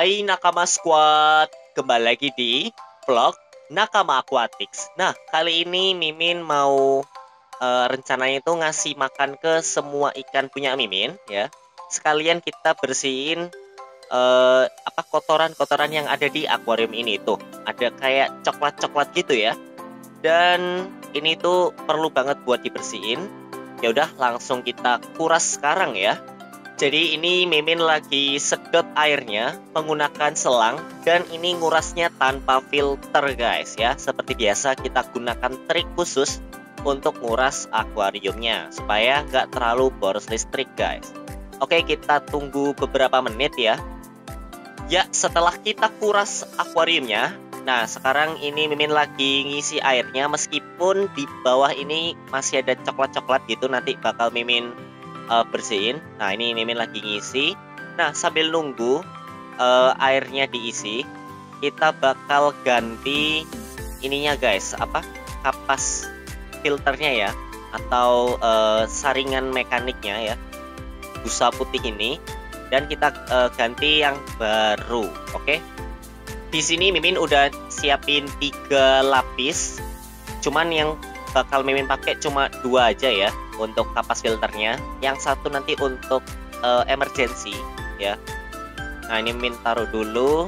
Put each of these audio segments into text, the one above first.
Hai Nakama Squad, kembali lagi di vlog Nakama Aquatics. Nah, kali ini Mimin mau rencananya itu ngasih makan ke semua ikan punya Mimin ya. Sekalian kita bersihin kotoran-kotoran yang ada di akuarium ini tuh. Ada kayak coklat-coklat gitu ya. Dan ini tuh perlu banget buat dibersihin. Ya udah, langsung kita kuras sekarang ya. Jadi ini Mimin lagi sedot airnya menggunakan selang dan ini ngurasnya tanpa filter guys ya. Seperti biasa kita gunakan trik khusus untuk nguras akuariumnya supaya nggak terlalu boros listrik guys. Oke, kita tunggu beberapa menit ya. Ya, setelah kita kuras akuariumnya, nah sekarang ini Mimin lagi ngisi airnya meskipun di bawah ini masih ada coklat-coklat gitu, nanti bakal Mimin bersihin. Nah ini Mimin lagi ngisi. Nah sambil nunggu airnya diisi, kita bakal ganti ininya guys, kapas filternya ya, atau saringan mekaniknya ya, busa putih ini, dan kita ganti yang baru. Oke. Di sini Mimin udah siapin 3 lapis, cuman yang bakal Mimin pakai cuma 2 aja ya untuk kapas filternya. Yang satu nanti untuk emergency ya. Nah ini Mimin taruh dulu.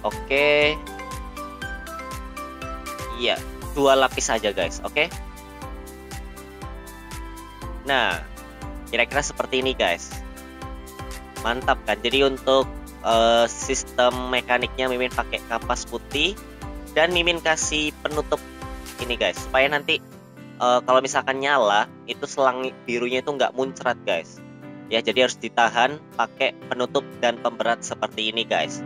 Oke. Iya, 2 lapis aja guys. Oke. Nah kira-kira seperti ini guys. Mantap kan. Jadi untuk sistem mekaniknya Mimin pakai kapas putih dan Mimin kasih penutup ini guys, supaya nanti kalau misalkan nyala itu selang birunya itu nggak muncrat guys ya. Jadi harus ditahan pakai penutup dan pemberat seperti ini guys.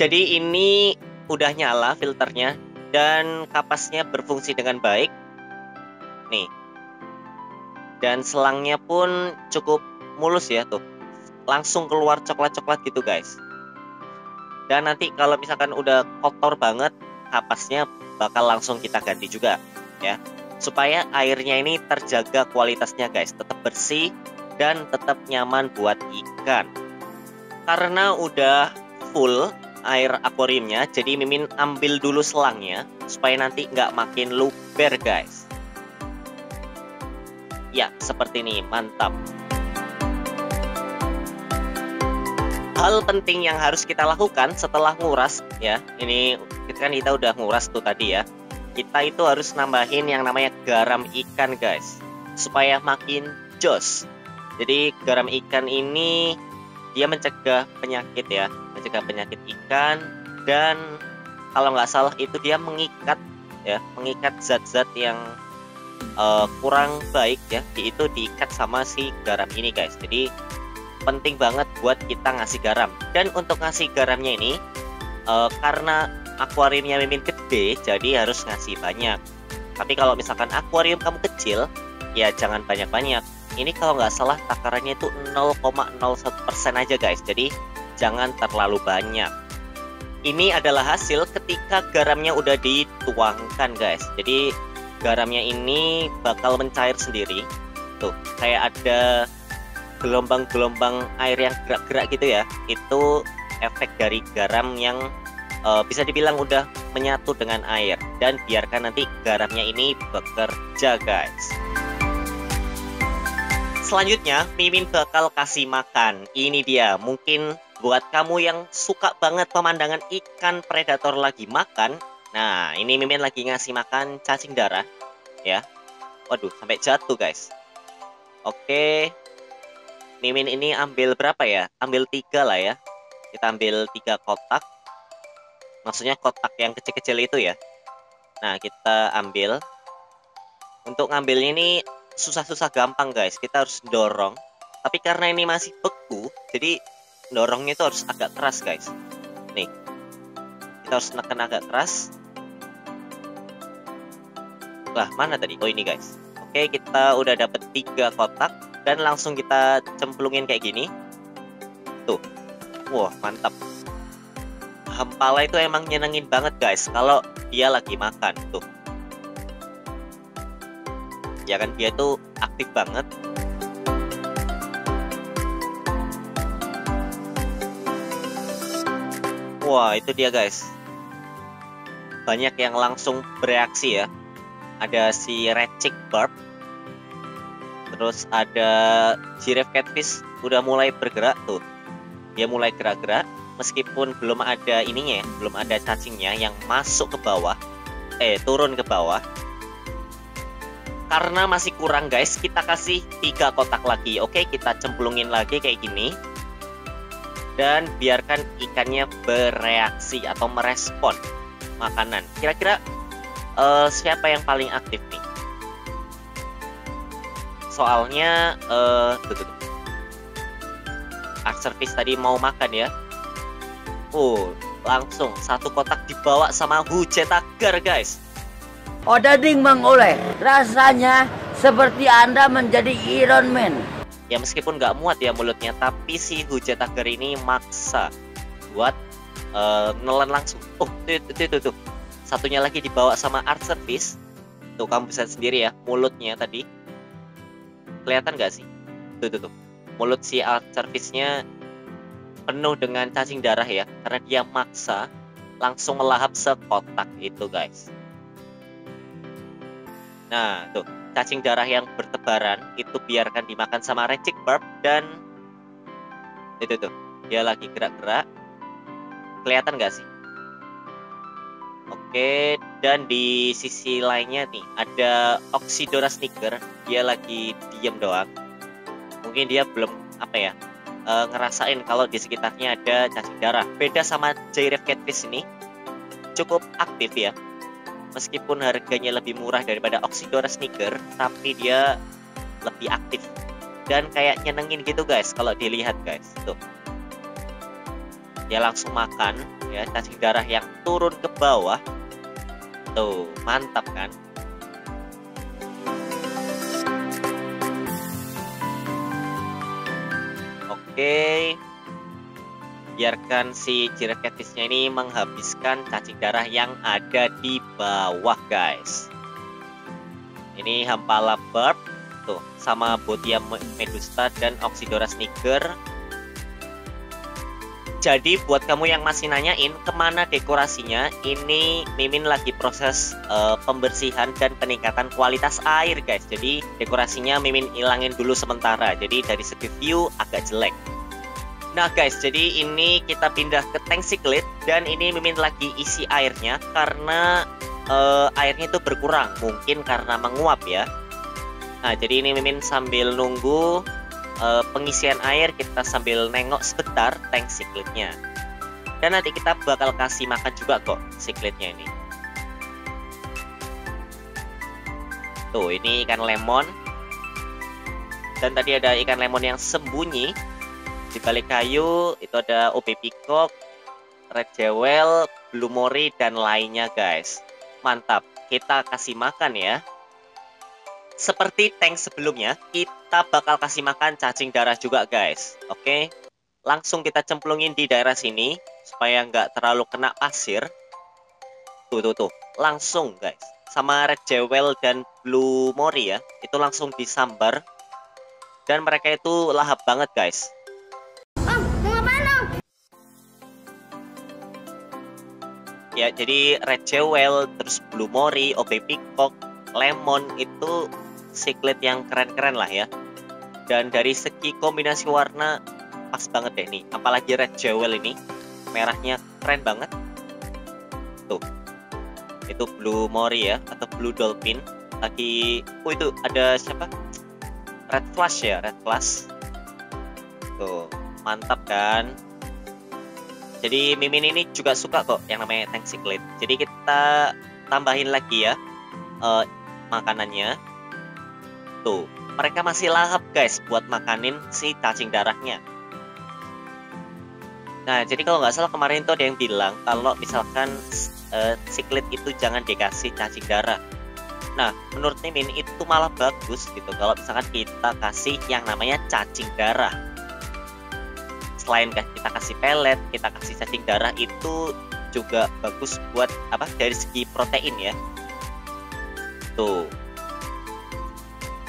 Jadi ini udah nyala filternya dan kapasnya berfungsi dengan baik nih, dan selangnya pun cukup mulus ya tuh, langsung keluar coklat-coklat gitu guys. Dan nanti kalau misalkan udah kotor banget, kapasnya bakal langsung kita ganti juga ya, supaya airnya ini terjaga kualitasnya guys, tetap bersih dan tetap nyaman buat ikan. Karena udah full air akuariumnya, jadi Mimin ambil dulu selangnya supaya nanti nggak makin luber guys. Ya seperti ini, mantap. Hal penting yang harus kita lakukan setelah nguras ya, ini kita udah nguras tuh tadi ya, kita itu harus nambahin yang namanya garam ikan guys, supaya makin jos. Jadi garam ikan ini dia mencegah penyakit ya, mencegah penyakit ikan, dan kalau nggak salah itu dia mengikat ya, mengikat zat-zat yang kurang baik ya, itu diikat sama si garam ini guys. Jadi penting banget buat kita ngasih garam. Dan untuk ngasih garamnya ini karena akuariumnya Mimin gede, jadi harus ngasih banyak. Tapi kalau misalkan akuarium kamu kecil, ya jangan banyak-banyak. Ini kalau nggak salah takarannya itu 0,01% aja guys, jadi jangan terlalu banyak. Ini adalah hasil ketika garamnya udah dituangkan guys. Jadi garamnya ini bakal mencair sendiri tuh, kayak ada gelombang-gelombang air yang gerak-gerak gitu ya. Itu efek dari garam yang bisa dibilang udah menyatu dengan air. Dan biarkan nanti garamnya ini bekerja guys. Selanjutnya Mimin bakal kasih makan. Ini dia, mungkin buat kamu yang suka banget pemandangan ikan predator lagi makan. Nah ini Mimin lagi ngasih makan cacing darah ya. Waduh, sampai jatuh guys. Oke, Mimin ini ambil berapa ya? Ambil 3 lah ya. Kita ambil 3 kotak. Maksudnya kotak yang kecil-kecil itu ya. Nah kita ambil. Untuk ngambilnya ini susah-susah gampang guys, kita harus dorong. Tapi karena ini masih beku, jadi dorongnya itu harus agak keras guys. Nih, kita harus neken agak keras. Lah mana tadi? Oh ini guys. Oke, kita udah dapet 3 kotak. Dan langsung kita cemplungin kayak gini. Tuh. Wah mantap. Hempala itu emang nyenengin banget guys kalau dia lagi makan. Tuh, ya kan, dia tuh aktif banget. Wah, itu dia guys. Banyak yang langsung bereaksi ya. Ada si red cheek barb. Terus ada giraffe catfish udah mulai bergerak tuh. Dia mulai gerak-gerak meskipun belum ada ininya ya, belum ada cacingnya yang masuk ke bawah. Turun ke bawah. Karena masih kurang guys, kita kasih 3 kotak lagi. Oke, kita cemplungin lagi kayak gini. Dan biarkan ikannya bereaksi atau merespon makanan. Kira-kira siapa yang paling aktif nih? Soalnya art service tadi mau makan ya. Langsung 1 kotak dibawa sama Hujetagar guys. Odading Mang Oleh, rasanya seperti Anda menjadi Iron Man. Ya meskipun nggak muat ya mulutnya, tapi si Hujetagar ini maksa buat nelan langsung. Tuh. Satunya lagi dibawa sama art service. Tuh kamu bisa sendiri ya, mulutnya tadi. Kelihatan nggak sih? Tuh. Mulut si art service-nya penuh dengan cacing darah ya, karena dia maksa langsung melahap sekotak itu guys. Nah, tuh, cacing darah yang bertebaran itu biarkan dimakan sama red cheek barb dan itu tuh, dia lagi gerak-gerak. Kelihatan nggak sih? Oke, dan di sisi lainnya nih ada Oxydora snicker, dia lagi diem doang. Mungkin dia belum ngerasain kalau di sekitarnya ada cacing darah. Beda sama giraffe catfish ini, cukup aktif ya. Meskipun harganya lebih murah daripada Oxydora snicker, tapi dia lebih aktif dan kayak nyenengin gitu guys kalau dilihat guys. Tuh, dia langsung makan ya cacing darah yang turun ke bawah. Tuh, mantap kan? Oke, biarkan si giraffe catfish-nya ini menghabiskan cacing darah yang ada di bawah guys. Ini Hampala barb tuh sama Botia medusa dan Oxydora snicker. Jadi buat kamu yang masih nanyain kemana dekorasinya, ini Mimin lagi proses pembersihan dan peningkatan kualitas air guys. Jadi dekorasinya Mimin ilangin dulu sementara, jadi dari segi view agak jelek. Nah guys, jadi ini kita pindah ke tank cichlid dan ini Mimin lagi isi airnya karena airnya itu berkurang, mungkin karena menguap ya. Nah jadi ini Mimin sambil nunggu pengisian air, kita sambil nengok sebentar tank cichlidnya. Dan nanti kita bakal kasih makan juga kok cichlidnya ini. Tuh, ini ikan lemon. Dan tadi ada ikan lemon yang sembunyi di balik kayu. Itu ada OB peacock, red jewel, blue mori dan lainnya guys. Mantap, kita kasih makan ya. Seperti tank sebelumnya, kita bakal kasih makan cacing darah juga guys. Oke, langsung kita cemplungin di daerah sini supaya nggak terlalu kena pasir. Tuh, langsung guys. Sama red jewel dan blue mori ya, itu langsung disambar. Dan mereka itu lahap banget guys. Mau ngapain dong? Ya, jadi red jewel, terus blue mori, OB peacock, lemon itu cichlid yang keren-keren lah ya. Dan dari segi kombinasi warna pas banget deh nih. Apalagi red jewel ini, merahnya keren banget. Tuh, itu blue mori ya, atau blue dolphin. Lagi, itu ada siapa? Red flash ya, red flash. Tuh, mantap kan? Jadi Mimin ini juga suka kok yang namanya tank cichlid. Jadi kita tambahin lagi ya makanannya. Tuh, mereka masih lahap guys buat makanin si cacing darahnya. Nah, jadi kalau nggak salah kemarin tuh ada yang bilang kalau misalkan cichlid itu jangan dikasih cacing darah. Nah, menurut Mimin itu malah bagus gitu kalau misalkan kita kasih yang namanya cacing darah. Selain kita kasih pelet, kita kasih cacing darah, itu juga bagus buat dari segi protein ya. Tuh,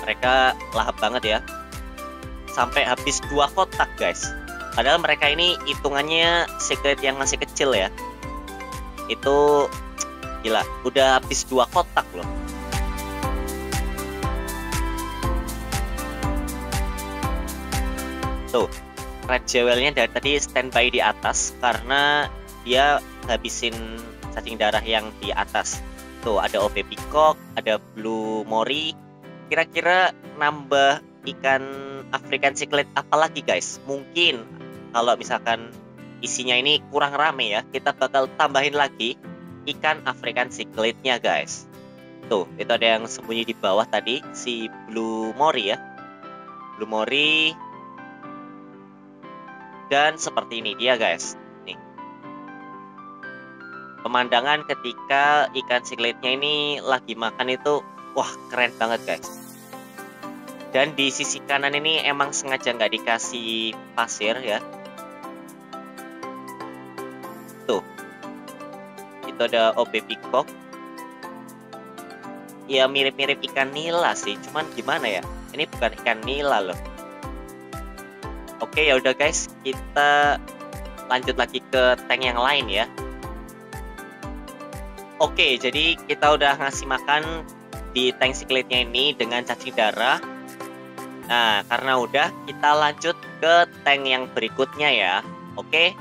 mereka lahap banget ya, sampai habis 2 kotak guys. Padahal mereka ini hitungannya secret yang masih kecil ya. Itu gila, udah habis 2 kotak loh. Tuh, Red Jewelnya dari tadi standby di atas karena dia habisin cacing darah yang di atas. Tuh, ada OB Peacock, ada Blue Mori. Kira-kira nambah ikan African Cichlid apa lagi guys? Mungkin kalau misalkan isinya ini kurang rame ya, kita bakal tambahin lagi ikan African Cichlidnya guys. Tuh, itu ada yang sembunyi di bawah tadi, si Blue Mori ya. Blue Mori. Dan seperti ini dia guys. Nih. Pemandangan ketika ikan cichlidnya ini lagi makan itu, wah keren banget guys. Dan di sisi kanan ini emang sengaja nggak dikasih pasir ya. Tuh. Itu ada OB Peacock. Ya mirip-mirip ikan nila sih, cuman gimana ya? Ini bukan ikan nila loh. Oke, ya udah guys, kita lanjut lagi ke tank yang lain ya. Oke, jadi kita udah ngasih makan di tank cichlidnya ini dengan cacing darah. Nah, karena udah, kita lanjut ke tank yang berikutnya ya. Oke.